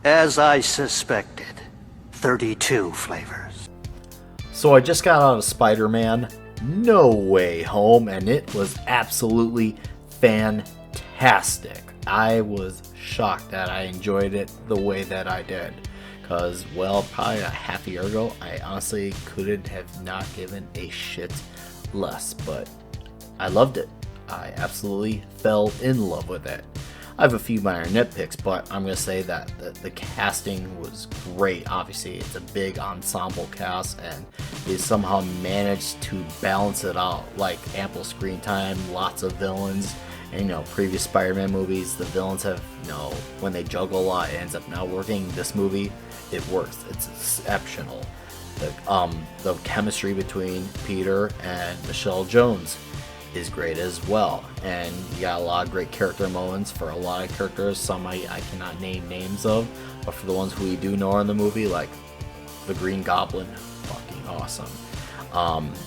As I suspected, 32 flavors. So I just got out of Spider-Man No Way Home, and it was absolutely fantastic. I was shocked that I enjoyed it the way that I did. Because, well, probably a half a year ago, I honestly couldn't have not given a shit less. But I loved it. I absolutely fell in love with it. I have a few minor nitpicks, but I'm going to say that the casting was great. Obviously, it's a big ensemble cast, and they somehow managed to balance it out. Like, ample screen time, lots of villains. And, previous Spider-Man movies, the villains have, when they juggle a lot, it ends up not working. This movie, it works. It's exceptional. The chemistry between Peter and Michelle Jones is great as well, and you got a lot of great character moments for a lot of characters. Some I cannot name names of, but for the ones who we do know in the movie, like the Green Goblin, fucking awesome.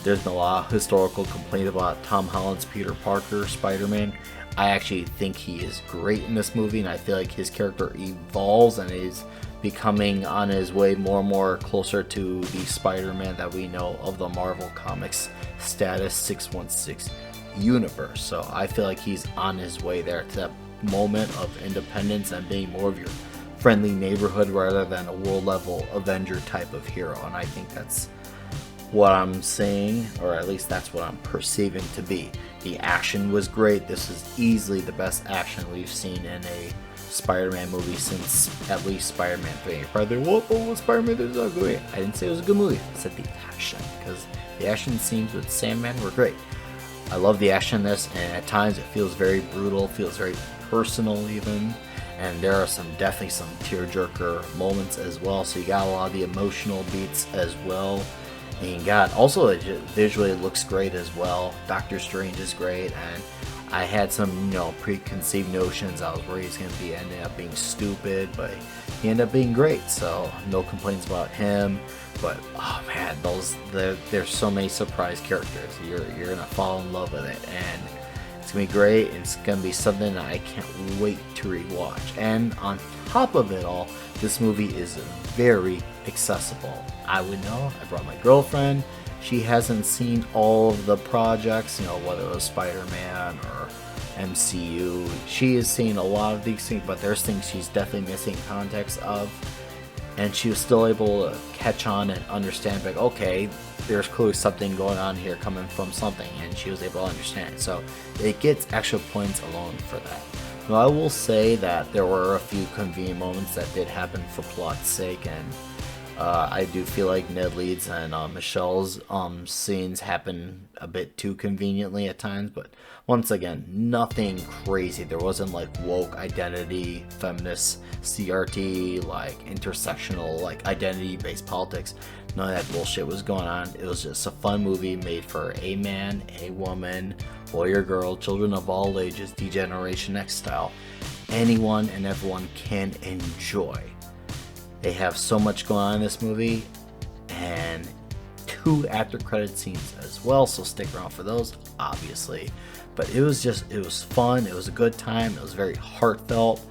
There's been a lot of historical complaint about Tom Holland's Peter Parker Spider-Man. I actually think he is great in this movie, and I feel like his character evolves and is becoming on his way more and more closer to the Spider-Man that we know of the Marvel Comics status 616 universe. So I feel like he's on his way there to that moment of independence and being more of your friendly neighborhood rather than a world level Avenger type of hero. And I think that's what I'm saying, or at least that's what I'm perceiving to be. The action was great. This is easily the best action we've seen in a Spider-Man movie since at least Spider-Man 3. You're probably like, what Spider-Man 3 is so good? I didn't say it was a good movie. I said the action, because the action scenes with Sandman were great. I love the action in this, and at times it feels very brutal, feels very personal even, and there are definitely some tearjerker moments as well. So you got a lot of the emotional beats as well. And you got also visually it looks great as well. Doctor Strange is great, and I had some, preconceived notions. I was worried he's going to be ending up being stupid, but he ended up being great. So no complaints about him. But oh man, there's so many surprise characters. You're gonna fall in love with it, and it's gonna be great. It's gonna be something that I can't wait to rewatch. And on top of it all, this movie is very accessible. I would know. I brought my girlfriend. She hasn't seen all of the projects, whether it was Spider-Man or MCU. She has seen a lot of these things, but there's things she's definitely missing context of. And she was still able to catch on and understand, like, okay, there's clearly something going on here coming from something, and she was able to understand. So it gets extra points alone for that. Now, I will say that there were a few convenient moments that did happen for plot's sake, and I do feel like Ned Leeds and Michelle's scenes happen a bit too conveniently at times, but once again, nothing crazy. There wasn't like woke identity, feminist CRT, like intersectional, like identity-based politics. None of that bullshit was going on. It was just a fun movie made for a man, a woman, boy or girl, children of all ages, D-Generation X style. Anyone and everyone can enjoy. They have so much going on in this movie, and 2 after credit scenes as well, so stick around for those, obviously. But it was fun, it was a good time, it was very heartfelt,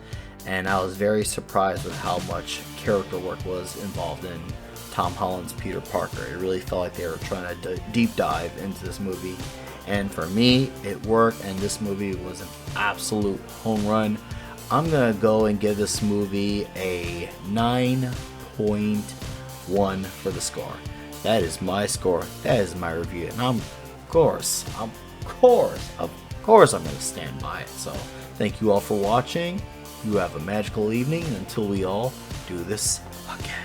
and I was very surprised with how much character work was involved in Tom Holland's Peter Parker. It really felt like they were trying to deep dive into this movie, and for me, it worked, and this movie was an absolute home run. I'm going to go and give this movie a 9.1 for the score. That is my score. That is my review. And of course, I'm going to stand by it. So thank you all for watching. You have a magical evening until we all do this again.